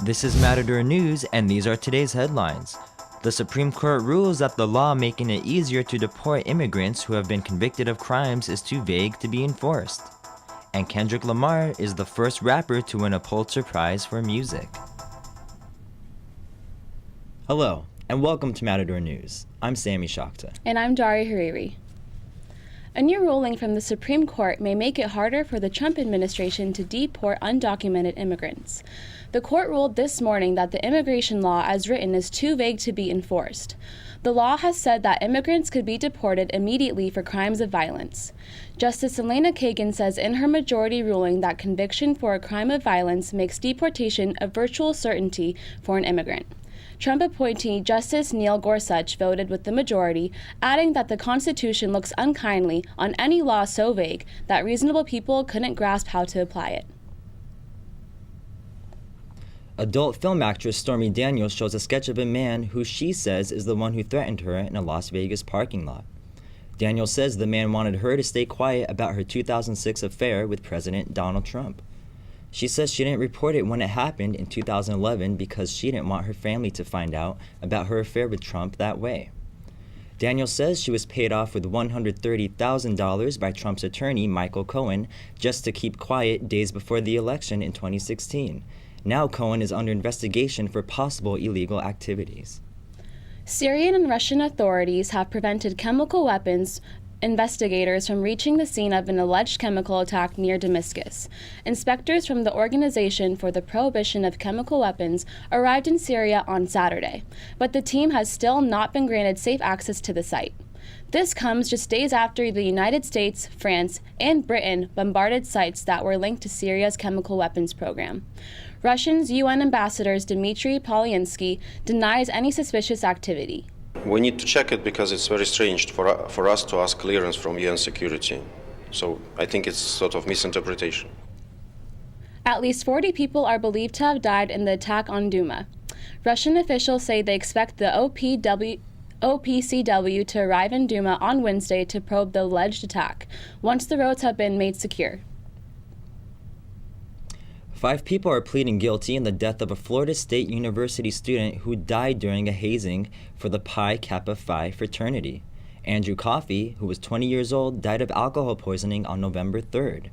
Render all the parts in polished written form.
This is Matador News, and these are today's headlines. The Supreme Court rules that the law making it easier to deport immigrants who have been convicted of crimes is too vague to be enforced. And Kendrick Lamar is the first rapper to win a Pulitzer Prize for music. Hello, and welcome to Matador News. I'm Sammy Shaktah. And I'm Darya Hariri. A new ruling from the Supreme Court may make it harder for the Trump administration to deport undocumented immigrants. The court ruled this morning that the immigration law as written is too vague to be enforced. The law has said that immigrants could be deported immediately for crimes of violence. Justice Elena Kagan says in her majority ruling that conviction for a crime of violence makes deportation a virtual certainty for an immigrant. Trump appointee Justice Neil Gorsuch voted with the majority, adding that the Constitution looks unkindly on any law so vague that reasonable people couldn't grasp how to apply it. Adult film actress Stormy Daniels shows a sketch of a man who she says is the one who threatened her in a Las Vegas parking lot. Daniels says the man wanted her to stay quiet about her 2006 affair with President Donald Trump. She says she didn't report it when it happened in 2011 because she didn't want her family to find out about her affair with Trump that way. Daniels says she was paid off with $130,000 by Trump's attorney, Michael Cohen, just to keep quiet days before the election in 2016. Now Cohen is under investigation for possible illegal activities. Syrian and Russian authorities have prevented chemical weapons investigators from reaching the scene of an alleged chemical attack near Damascus. Inspectors from the Organization for the Prohibition of Chemical Weapons arrived in Syria on Saturday, but the team has still not been granted safe access to the site. This comes just days after the United States, France, and Britain bombarded sites that were linked to Syria's chemical weapons program. Russia's UN ambassador Dmitry Polyansky denies any suspicious activity. We need to check it because it's very strange for us to ask clearance from UN security. So I think it's sort of misinterpretation. At least 40 people are believed to have died in the attack on Duma. Russian officials say they expect the OPCW to arrive in Duma on Wednesday to probe the alleged attack, once the roads have been made secure. 5 people are pleading guilty in the death of a Florida State University student who died during a hazing for the Pi Kappa Phi fraternity. Andrew Coffey, who was 20 years old, died of alcohol poisoning on November 3rd.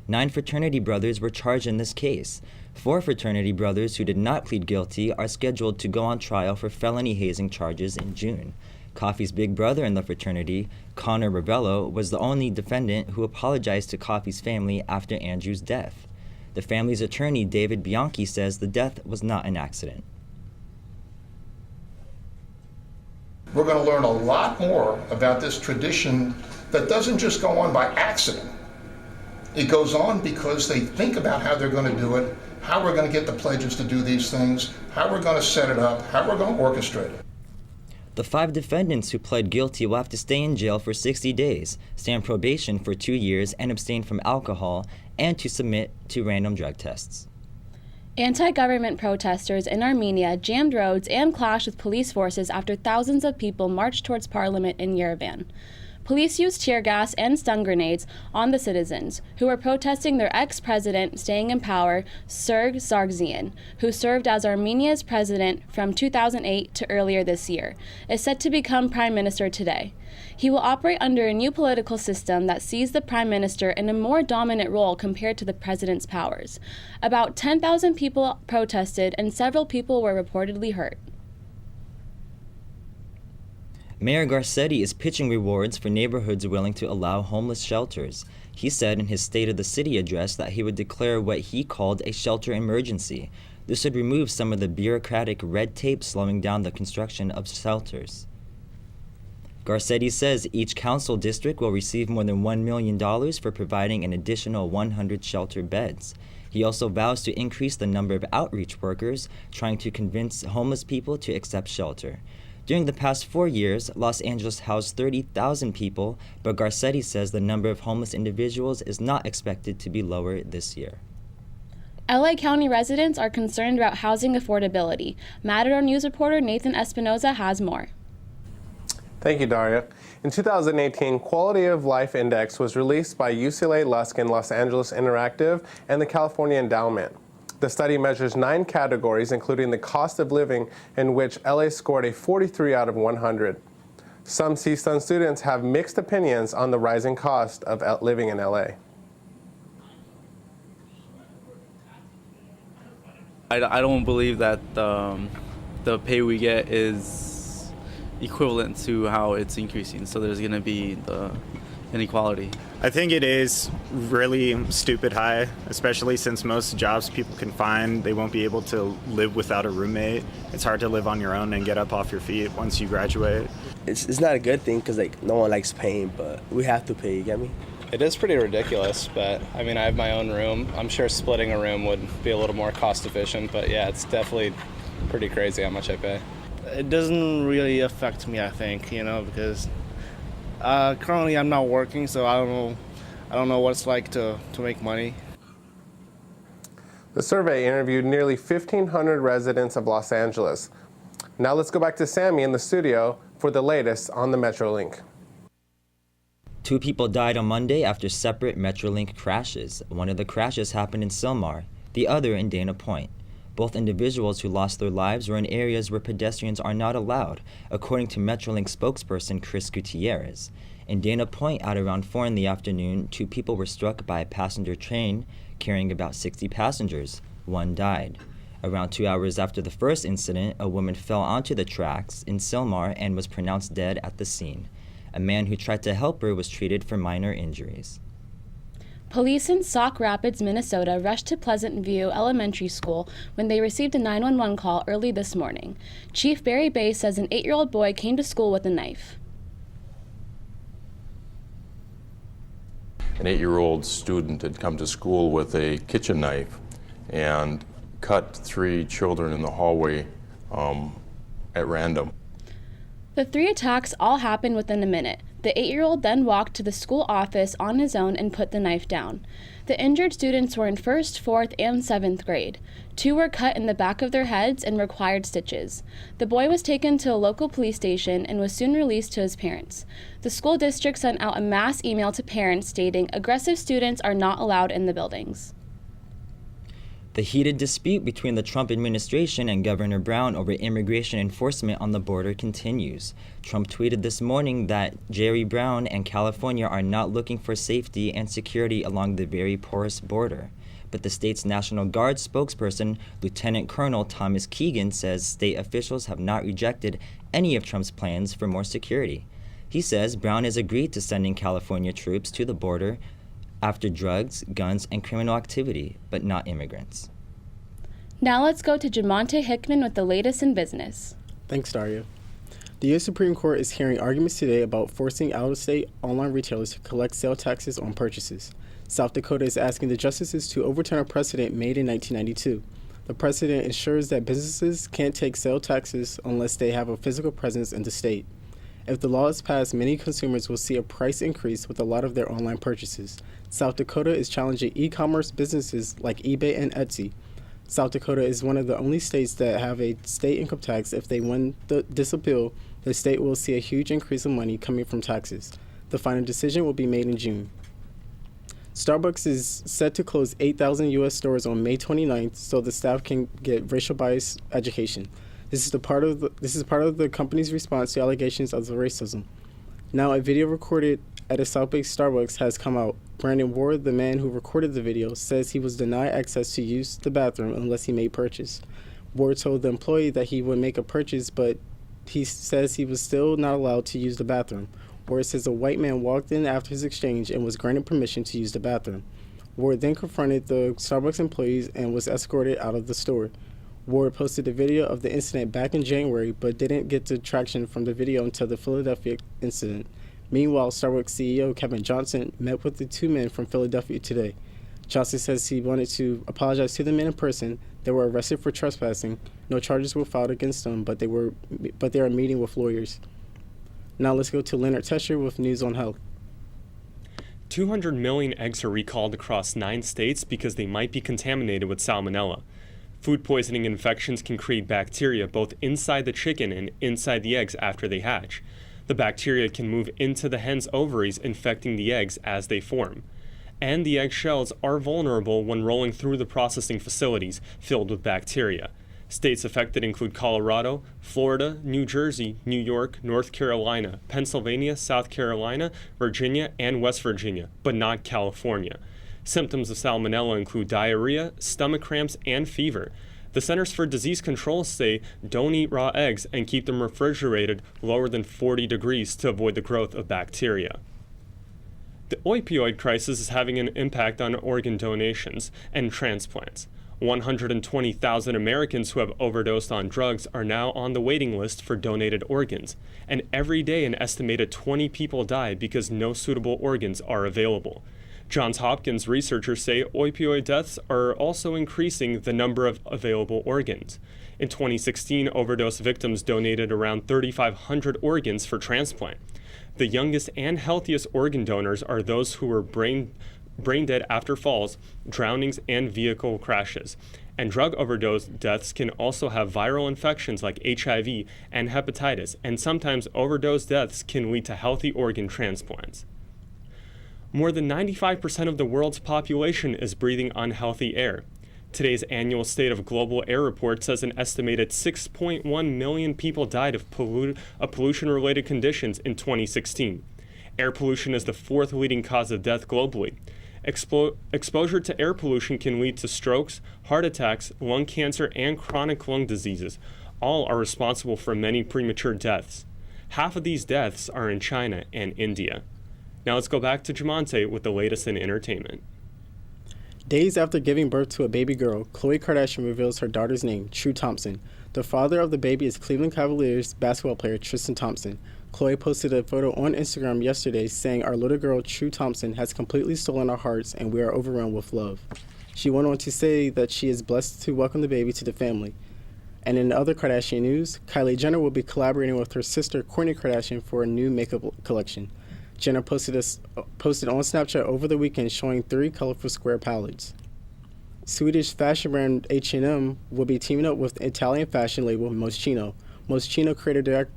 9 fraternity brothers were charged in this case. 4 fraternity brothers who did not plead guilty are scheduled to go on trial for felony hazing charges in June. Coffey's big brother in the fraternity, Connor Ravello, was the only defendant who apologized to Coffey's family after Andrew's death. The family's attorney, David Bianchi, says the death was not an accident. We're going to learn a lot more about this tradition that doesn't just go on by accident. It goes on because they think about how they're going to do it, how we're going to get the pledges to do these things, how we're going to set it up, how we're going to orchestrate it. The 5 defendants who pled guilty will have to stay in jail for 60 days, stay on probation for 2 years, and abstain from alcohol, and to submit to random drug tests. Anti-government protesters in Armenia jammed roads and clashed with police forces after thousands of people marched towards parliament in Yerevan. Police used tear gas and stun grenades on the citizens, who were protesting their ex-president staying in power, Serge Sargsyan, who served as Armenia's president from 2008 to earlier this year, is set to become prime minister today. He will operate under a new political system that sees the prime minister in a more dominant role compared to the president's powers. About 10,000 people protested, and several people were reportedly hurt. Mayor Garcetti is pitching rewards for neighborhoods willing to allow homeless shelters. He said in his State of the City address that he would declare what he called a shelter emergency. This would remove some of the bureaucratic red tape slowing down the construction of shelters. Garcetti says each council district will receive more than $1 million for providing an additional 100 shelter beds. He also vows to increase the number of outreach workers trying to convince homeless people to accept shelter. During the past 4 years, Los Angeles housed 30,000 people, but Garcetti says the number of homeless individuals is not expected to be lower this year. LA County residents are concerned about housing affordability. Matador News reporter Nathan Espinosa has more. Thank you, Darya. In 2018, Quality of Life Index was released by UCLA Lusk and Los Angeles Interactive and the California Endowment. The study measures 9 categories, including the cost of living, in which LA scored a 43 out of 100. Some CSUN students have mixed opinions on the rising cost of living in LA. I don't believe that the pay we get is equivalent to how it's increasing, so there's going to be the inequality. I think it is really stupid high, especially since most jobs people can find, they won't be able to live without a roommate. It's hard to live on your own and get up off your feet once you graduate. It's not a good thing because no one likes paying, but we have to pay, you get me? It is pretty ridiculous, but I mean, I have my own room. I'm sure splitting a room would be a little more cost efficient, but yeah, it's definitely pretty crazy how much I pay. It doesn't really affect me, I think, because currently I'm not working, so I don't know what it's like to make money. The survey interviewed nearly 1,500 residents of Los Angeles. Now let's go back to Sammy in the studio for the latest on the Metrolink. 2 people died on Monday after separate Metrolink crashes. One of the crashes happened in Sylmar, the other in Dana Point. Both individuals who lost their lives were in areas where pedestrians are not allowed, according to Metrolink spokesperson Chris Gutierrez. In Dana Point, at around 4 in the afternoon, 2 people were struck by a passenger train carrying about 60 passengers. 1 died. Around 2 hours after the first incident, a woman fell onto the tracks in Sylmar and was pronounced dead at the scene. A man who tried to help her was treated for minor injuries. Police in Sauk Rapids, Minnesota rushed to Pleasant View Elementary School when they received a 911 call early this morning. Chief Barry Bay says an 8-year-old boy came to school with a knife. An 8-year-old student had come to school with a kitchen knife and cut 3 children in the hallway at random. The 3 attacks all happened within a minute. The 8-year-old then walked to the school office on his own and put the knife down. The injured students were in 1st, 4th, and 7th grade. 2 were cut in the back of their heads and required stitches. The boy was taken to a local police station and was soon released to his parents. The school district sent out a mass email to parents stating aggressive students are not allowed in the buildings. The heated dispute between the Trump administration and Governor Brown over immigration enforcement on the border continues. Trump tweeted this morning that Jerry Brown and California are not looking for safety and security along the very porous border. But the state's National Guard spokesperson, Lieutenant Colonel Thomas Keegan, says state officials have not rejected any of Trump's plans for more security. He says Brown has agreed to sending California troops to the border after drugs, guns, and criminal activity, but not immigrants. Now let's go to Jamontae Hickman with the latest in business. Thanks, Darya. The U.S. Supreme Court is hearing arguments today about forcing out-of-state online retailers to collect sales taxes on purchases. South Dakota is asking the justices to overturn a precedent made in 1992. The precedent ensures that businesses can't take sales taxes unless they have a physical presence in the state. If the law is passed, many consumers will see a price increase with a lot of their online purchases. South Dakota is challenging e-commerce businesses like eBay and Etsy. South Dakota is one of the only states that have a state income tax. If they win this appeal, the state will see a huge increase in money coming from taxes. The final decision will be made in June. Starbucks is set to close 8,000 U.S. stores on May 29th so the staff can get racial bias education. This is part of the company's response to allegations of racism. Now, a video recorded at a South Bay Starbucks has come out. Brandon Ward, the man who recorded the video, says he was denied access to use the bathroom unless he made purchase. Ward told the employee that he would make a purchase, but he says he was still not allowed to use the bathroom. Ward says a white man walked in after his exchange and was granted permission to use the bathroom. Ward then confronted the Starbucks employees and was escorted out of the store. Ward posted a video of the incident back in January, but didn't get the traction from the video until the Philadelphia incident. Meanwhile, Starbucks CEO Kevin Johnson met with the 2 men from Philadelphia today. Johnson says he wanted to apologize to the men in person. They were arrested for trespassing. No charges were filed against them, but they are meeting with lawyers. Now let's go to Leonard Tesher with news on health. 200 million eggs are recalled across 9 states because they might be contaminated with salmonella. Food poisoning infections can create bacteria both inside the chicken and inside the eggs after they hatch. The bacteria can move into the hen's ovaries, infecting the eggs as they form. and the eggshells are vulnerable when rolling through the processing facilities filled with bacteria. States affected include Colorado, Florida, New Jersey, New York, North Carolina, Pennsylvania, South Carolina, Virginia, and West Virginia, but not California. Symptoms of salmonella include diarrhea, stomach cramps, and fever. The Centers for Disease Control say don't eat raw eggs and keep them refrigerated lower than 40 degrees to avoid the growth of bacteria. The opioid crisis is having an impact on organ donations and transplants. 120,000 Americans who have overdosed on drugs are now on the waiting list for donated organs, and every day an estimated 20 people die because no suitable organs are available. Johns Hopkins researchers say opioid deaths are also increasing the number of available organs. In 2016, overdose victims donated around 3,500 organs for transplant. The youngest and healthiest organ donors are those who were brain dead after falls, drownings, and vehicle crashes. And drug overdose deaths can also have viral infections like HIV and hepatitis, and sometimes overdose deaths can lead to healthy organ transplants. More than 95% of the world's population is breathing unhealthy air. Today's annual State of Global Air report says an estimated 6.1 million people died of pollution-related conditions in 2016. Air pollution is the fourth leading cause of death globally. Exposure to air pollution can lead to strokes, heart attacks, lung cancer, and chronic lung diseases. All are responsible for many premature deaths. Half of these deaths are in China and India. Now let's go back to Jamontae with the latest in entertainment. Days after giving birth to a baby girl, Khloe Kardashian reveals her daughter's name, True Thompson. The father of the baby is Cleveland Cavaliers basketball player Tristan Thompson. Khloe posted a photo on Instagram yesterday saying, "Our little girl, True Thompson, has completely stolen our hearts and we are overwhelmed with love." She went on to say that she is blessed to welcome the baby to the family. And in other Kardashian news, Kylie Jenner will be collaborating with her sister Kourtney Kardashian for a new makeup collection. Jenner posted on Snapchat over the weekend showing 3 colorful square palettes. Swedish fashion brand H&M will be teaming up with Italian fashion label Moschino. Moschino creative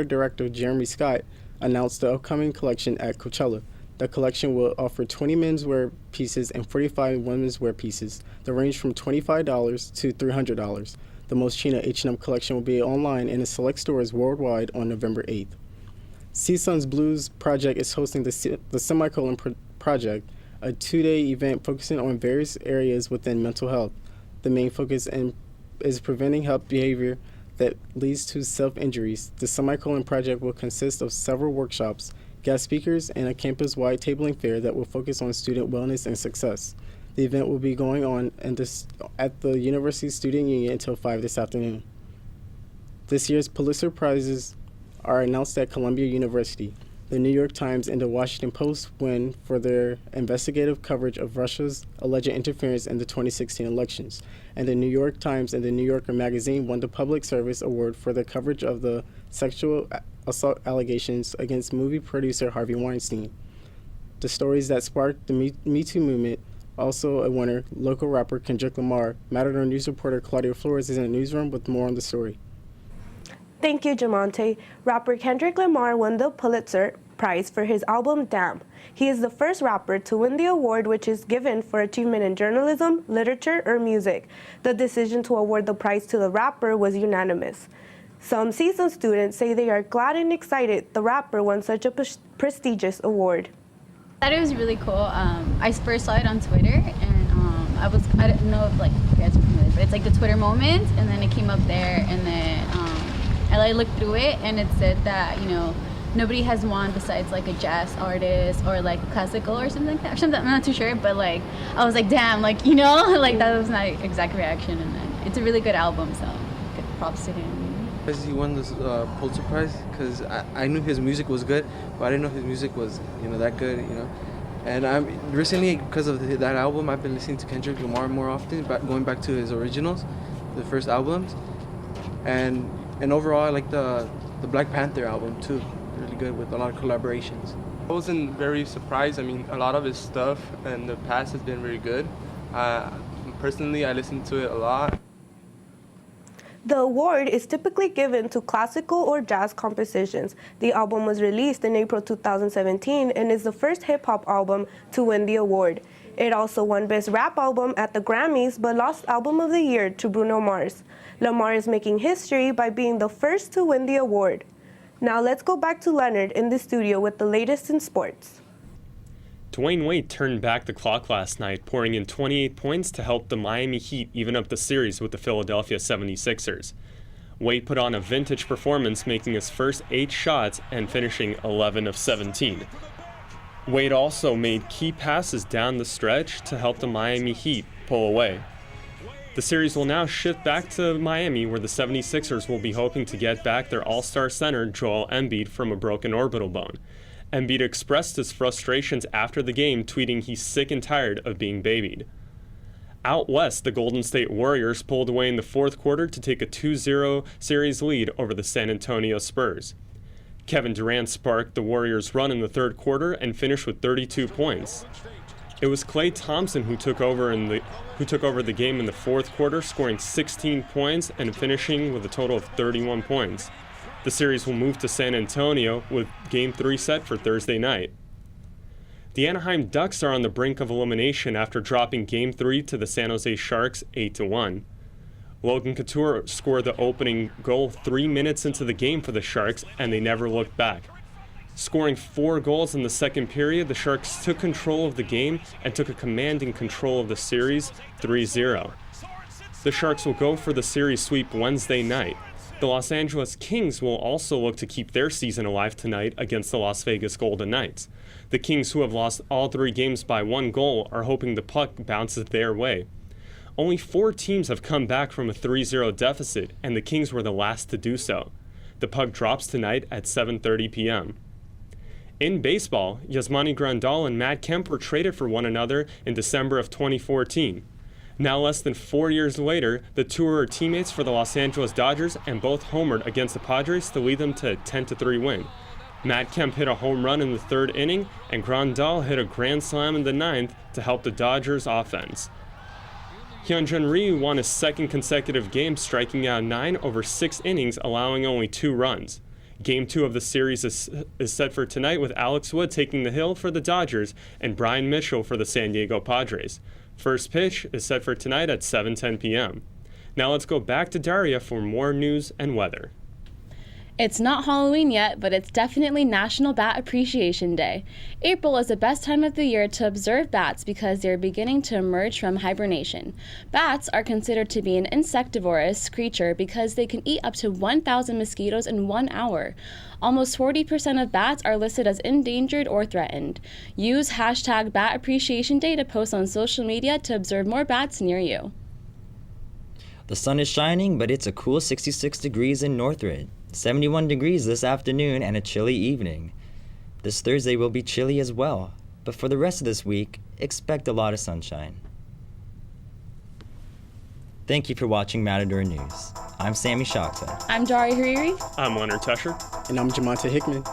director Jeremy Scott announced the upcoming collection at Coachella. The collection will offer 20 menswear pieces and 45 women's wear pieces. They range from $25 to $300. The Moschino H&M collection will be online in select stores worldwide on November 8th. CSUN's Blues Project is hosting the Semicolon Project, a 2-day event focusing on various areas within mental health. The main focus is preventing health behavior that leads to self-injuries. The Semicolon Project will consist of several workshops, guest speakers, and a campus-wide tabling fair that will focus on student wellness and success. The event will be going on at the University Student Union until 5 this afternoon. This year's Pulitzer Prizes are announced at Columbia University. The New York Times and the Washington Post win for their investigative coverage of Russia's alleged interference in the 2016 elections, and the New York Times and the New Yorker magazine won the Public Service Award for their coverage of the sexual assault allegations against movie producer Harvey Weinstein. The stories that sparked the Me Too movement, also a winner, local rapper Kendrick Lamar. Matador News reporter Claudia Flores is in the newsroom with more on the story. Thank you, Jamontae. Rapper Kendrick Lamar won the Pulitzer Prize for his album Damn. He is the first rapper to win the award, which is given for achievement in journalism, literature, or music. The decision to award the prize to the rapper was unanimous. Some CSUN students say they are glad and excited the rapper won such a prestigious award. I thought it was really cool. I first saw it on Twitter, and I didn't know if you guys are familiar, but it's like the Twitter moment, and then it came up there, and then I looked through it, and it said that, nobody has won besides a jazz artist or classical or something like that. I'm not too sure, but I was like, damn, that was my exact reaction. And then it's a really good album, so good props to him. Because he won this Pulitzer Prize, because I knew his music was good, but I didn't know his music was that good, And I'm recently, because of that album, I've been listening to Kendrick Lamar more often, going back to his originals, the first albums, and overall I like the Black Panther album too, really good with a lot of collaborations. I wasn't very surprised. I mean, a lot of his stuff in the past has been very good. Personally, I listened to it a lot. The award is typically given to classical or jazz compositions. The album was released in April 2017 and is the first hip-hop album to win the award. It also won Best Rap Album at the Grammys, but lost Album of the Year to Bruno Mars. Lamar is making history by being the first to win the award. Now let's go back to Leonard in the studio with the latest in sports. Dwayne Wade turned back the clock last night, pouring in 28 points to help the Miami Heat even up the series with the Philadelphia 76ers. Wade put on a vintage performance, making his first 8 shots and finishing 11 of 17. Wade also made key passes down the stretch to help the Miami Heat pull away. The series will now shift back to Miami, where the 76ers will be hoping to get back their all-star center, Joel Embiid, from a broken orbital bone. Embiid expressed his frustrations after the game, tweeting he's sick and tired of being babied. Out west, the Golden State Warriors pulled away in the fourth quarter to take a 2-0 series lead over the San Antonio Spurs. Kevin Durant sparked the Warriors' run in the third quarter and finished with 32 points. It was Klay Thompson who took over the game in the fourth quarter, scoring 16 points and finishing with a total of 31 points. The series will move to San Antonio with Game 3 set for Thursday night. The Anaheim Ducks are on the brink of elimination after dropping Game 3 to the San Jose Sharks 8-1. Logan Couture scored the opening goal 3 minutes into the game for the Sharks, and they never looked back. Scoring 4 goals in the second period, the Sharks took control of the game and took a commanding control of the series 3-0. The Sharks will go for the series sweep Wednesday night. The Los Angeles Kings will also look to keep their season alive tonight against the Las Vegas Golden Knights. The Kings, who have lost all 3 games by 1 goal, are hoping the puck bounces their way. Only 4 teams have come back from a 3-0 deficit, and the Kings were the last to do so. The puck drops tonight at 7:30 p.m. In baseball, Yasmani Grandal and Matt Kemp were traded for one another in December of 2014. Now less than 4 years later, the two are teammates for the Los Angeles Dodgers and both homered against the Padres to lead them to a 10-3 win. Matt Kemp hit a home run in the 3rd inning, and Grandal hit a grand slam in the 9th to help the Dodgers offense. Hyunjin Ryu won his 2nd consecutive game, striking out 9 over 6 innings, allowing only 2 runs. Game 2 of the series is set for tonight, with Alex Wood taking the hill for the Dodgers and Brian Mitchell for the San Diego Padres. First pitch is set for tonight at 7:10 p.m. Now let's go back to Darya for more news and weather. It's not Halloween yet, but it's definitely National Bat Appreciation Day. April is the best time of the year to observe bats because they're beginning to emerge from hibernation. Bats are considered to be an insectivorous creature because they can eat up to 1,000 mosquitoes in 1 hour. Almost 40% of bats are listed as endangered or threatened. Use hashtag Bat Appreciation Day to post on social media to observe more bats near you. The sun is shining, but it's a cool 66 degrees in Northridge. 71 degrees this afternoon and a chilly evening. This Thursday will be chilly as well, but for the rest of this week, expect a lot of sunshine. Thank you for watching Matador News. I'm Sammy Shaktah. I'm Darya Hariri. I'm Leonard Tesher. And I'm Jamontae Hickman.